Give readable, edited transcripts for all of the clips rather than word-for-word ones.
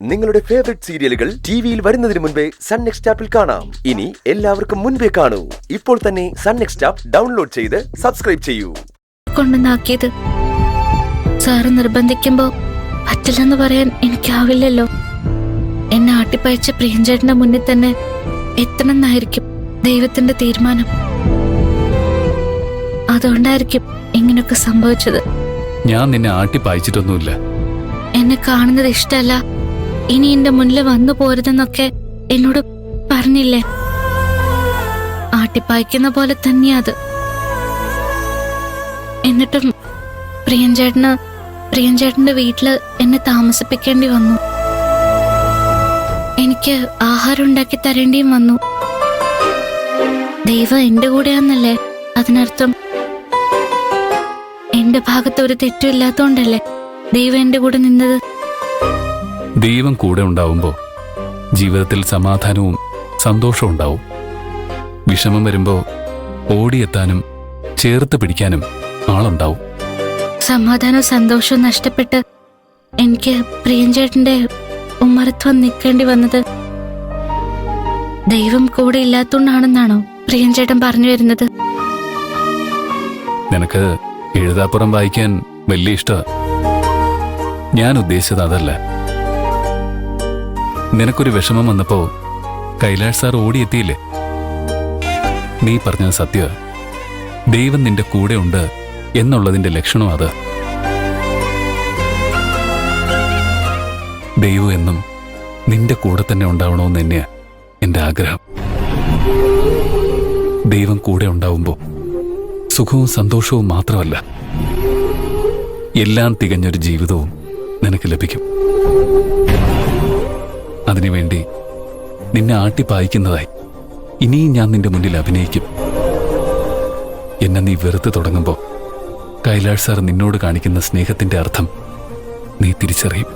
നിങ്ങളുടെ ഫേവറേറ്റ് സീരിയലുകൾ ടിവിയിൽ വരുന്നതിന് മുൻപേ സൺ നെക്സ്റ്റ് ആപ്പിൽ കാണാം. ഇനി എല്ലാവർക്കും മുൻപേ കാണൂ. ഇപ്പോൾ തന്നെ സൺ നെക്സ്റ്റ് ആപ്പ് ഡൗൺലോഡ് ചെയ്ത് സബ്സ്ക്രൈബ് ചെയ്യൂ. കൊണ്ടുവന്നാക്കിയത് സാറ് നിർബന്ധിക്കുമ്പോ പറ്റില്ലെന്ന് പറയാൻ എനിക്കാവില്ലല്ലോ. എന്നെ ആട്ടിപ്പയച്ച പ്രിയഞ്ചേട്ടന്റെ മുന്നിൽ തന്നെ എത്തണമെന്നായിരിക്കും ദൈവത്തിന്റെ തീരുമാനം. അതുകൊണ്ടായിരിക്കും ഇങ്ങനെയൊക്കെ സംഭവിച്ചത്. ഞാൻ നിന്നെ ആട്ടിപ്പായിച്ചിട്ടൊന്നുമില്ല. എന്നെ കാണുന്നത് ഇഷ്ടല്ല, ഇനി എന്റെ മുന്നിൽ വന്നു പോരുതെന്നൊക്കെ എന്നോട് പറഞ്ഞില്ലേ? ആട്ടിപ്പായിക്കുന്ന പോലെ തന്നെയാ അത്. എന്നിട്ടും പ്രിയഞ്ചേട്ടന്റെ വീട്ടില് എന്നെ താമസിപ്പിക്കേണ്ടി വന്നു. എനിക്ക് ആഹാരം ഉണ്ടാക്കി തരേണ്ടിയും വന്നു. ദൈവം എന്റെ കൂടെയാന്നല്ലേ അതിനർത്ഥം? എന്റെ ഭാഗത്ത് ഒരു തെറ്റും ഇല്ലാത്തോണ്ടല്ലേ ദൈവം എന്റെ കൂടെ നിന്നത്? ദൈവം കൂടെ ഉണ്ടാവുമ്പോ ജീവിതത്തിൽ സമാധാനവും സന്തോഷവും ഉണ്ടാവും. വിഷമം വരുമ്പോ ഓടിയെത്താനും ചേർത്ത് പിടിക്കാനും ആളുണ്ടാവും. സമാധാനവും സന്തോഷവും നഷ്ടപ്പെട്ട് എനിക്ക് പ്രിയഞ്ചേട്ടന്റെ ഉമ്മറത്വം നിൽക്കേണ്ടി വന്നത് ദൈവം കൂടെ ഇല്ലാത്തോണ്ടാണെന്നാണോ പ്രിയഞ്ചേട്ടൻ പറഞ്ഞു വരുന്നത്? നിനക്ക് എഴുതാപ്പുറം വായിക്കാൻ വലിയ ഇഷ്ടമാ. ഞാൻ ഉദ്ദേശിച്ചത് അതല്ല. നിനക്കൊരു വിഷമം വന്നപ്പോ കൈലാഷ് സാർ ഓടിയെത്തിയില്ലേ? നീ പറഞ്ഞത് സത്യ. ദൈവം നിന്റെ കൂടെ ഉണ്ട് എന്നുള്ളതിന്റെ ലക്ഷണം അത്. ദൈവം എന്നും നിന്റെ കൂടെ തന്നെ ഉണ്ടാവണമെന്ന് തന്നെയാ എന്റെ ആഗ്രഹം. ദൈവം കൂടെ ഉണ്ടാവുമ്പോ സുഖവും സന്തോഷവും മാത്രമല്ല, എല്ലാം തികഞ്ഞൊരു ജീവിതവും നിനക്ക് ലഭിക്കും. അതിനുവേണ്ടി നിന്നെ ആട്ടിപ്പായിക്കുന്നതായി ഇനിയും ഞാൻ നിന്റെ മുന്നിൽ അഭിനയിക്കും. എന്നെ നീ വെറുത്ത് തുടങ്ങുമ്പോ കൈലാഷ് സാർ നിന്നോട് കാണിക്കുന്ന സ്നേഹത്തിന്റെ അർത്ഥം നീ തിരിച്ചറിയും.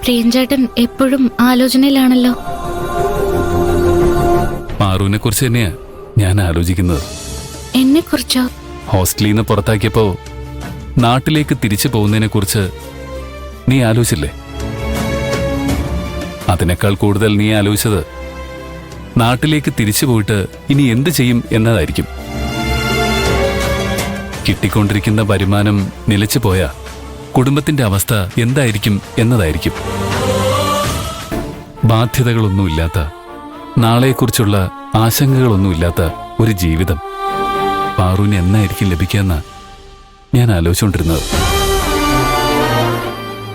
പ്രിയഞ്ചേട്ടൻ എപ്പോഴും ആലോചനയിലാണല്ലോ. പാറുവിനെ കുറിച്ച് തന്നെയാ ഞാൻ ആലോചിക്കുന്നത്. എന്നെ കുറിച്ചോ? ഹോസ്റ്റലിൽ നിന്ന് പുറത്താക്കിയപ്പോ നാട്ടിലേക്ക് തിരിച്ചു പോകുന്നതിനെ കുറിച്ച് നീ ആലോചിച്ചില്ലേ? അതിനേക്കാൾ കൂടുതൽ നീ ആലോചിച്ചത് നാട്ടിലേക്ക് തിരിച്ചു പോയിട്ട് ഇനി എന്ത് ചെയ്യും എന്നതായിരിക്കും. കിട്ടിക്കൊണ്ടിരിക്കുന്ന വരുമാനം നിലച്ചു പോയാ കുടുംബത്തിന്റെ അവസ്ഥ എന്തായിരിക്കും എന്നതായിരിക്കും. ബാധ്യതകളൊന്നുമില്ലാത്ത, നാളെക്കുറിച്ചുള്ള ആശങ്കകളൊന്നുമില്ലാത്ത ഒരു ജീവിതം പാറുവിന് എന്നായിരിക്കും ലഭിക്കുന്ന ഞാൻ ആലോചിച്ചുകൊണ്ടിരുന്നത്.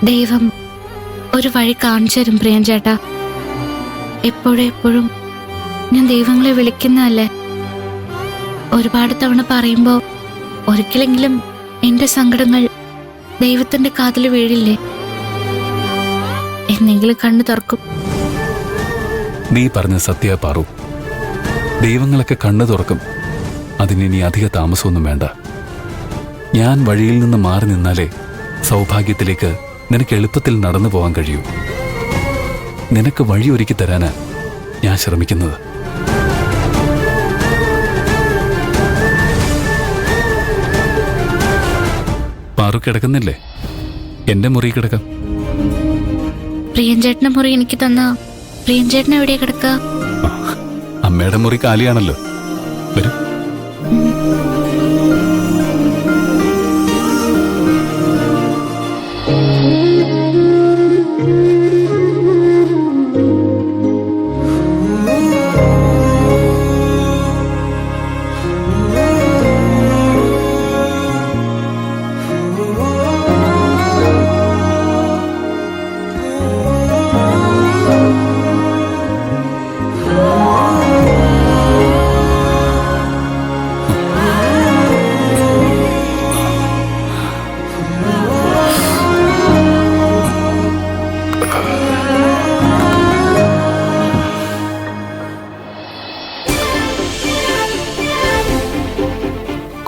ദൈവം ഒരു വഴി കാണിച്ചു തരും പ്രിയഞ്ചേട്ടാ. എപ്പോഴും ഞാൻ ദൈവങ്ങളെ വിളിക്കുന്നതല്ലേ. ഒരുപാട് തവണ പറയുമ്പോ ഒരിക്കലെങ്കിലും എന്റെ സങ്കടങ്ങൾ ദൈവത്തിന്റെ കാതിൽ വീഴില്ലേ? എന്നെങ്കിലും കണ്ണു തുറക്കും. നീ പറഞ്ഞ സത്യ പാറു. ദൈവങ്ങളൊക്കെ കണ്ണു തുറക്കും. അതിനി അധിക താമസമൊന്നും വേണ്ട. ഞാൻ വഴിയിൽ നിന്ന് മാറി നിന്നാലേ സൗഭാഗ്യത്തിലേക്ക് നിനക്ക് എളുപ്പത്തിൽ നടന്നു പോകാൻ കഴിയൂ. നിനക്ക് വഴി ഒരുക്കി തരാനാ ഞാൻ ശ്രമിക്കുന്നത്. പാറു കിടക്കുന്നില്ലേ? എന്റെ മുറി കിടക്കാം. പ്രിയഞ്ചേട്ടന്റെ മുറി എനിക്ക് തന്ന പ്രിയഞ്ചേട്ടൻ എവിടെയാ കിടക്കുക? അമ്മയുടെ മുറി കാലിയാണല്ലോ. വരും.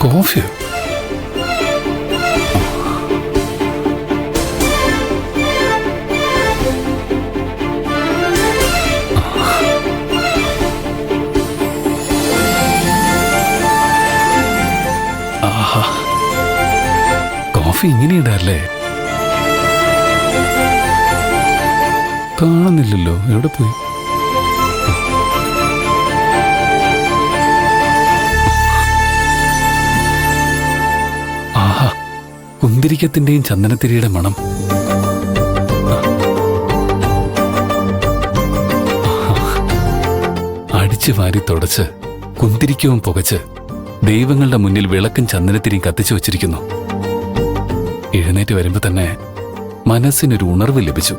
കോഫിയോ? കോഫി ഇങ്ങനെ ഇടാല്ലേ? കാണുന്നില്ലല്ലോ, എവിടെ പോയി? ആഹാ, കുന്തിരിക്കത്തിന്റെയും ചന്ദനത്തിരിയുടെ മണം. അടിച്ചു വാരി തുടച്ച് കുന്തിരിക്കവും പുകച്ച് ദൈവങ്ങളുടെ മുന്നിൽ വിളക്കും ചന്ദനത്തിരിയും കത്തിച്ചു വച്ചിരിക്കുന്നു. എഴുന്നേറ്റ് വരുമ്പോ തന്നെ മനസ്സിനൊരു ഉണർവ് ലഭിച്ചു.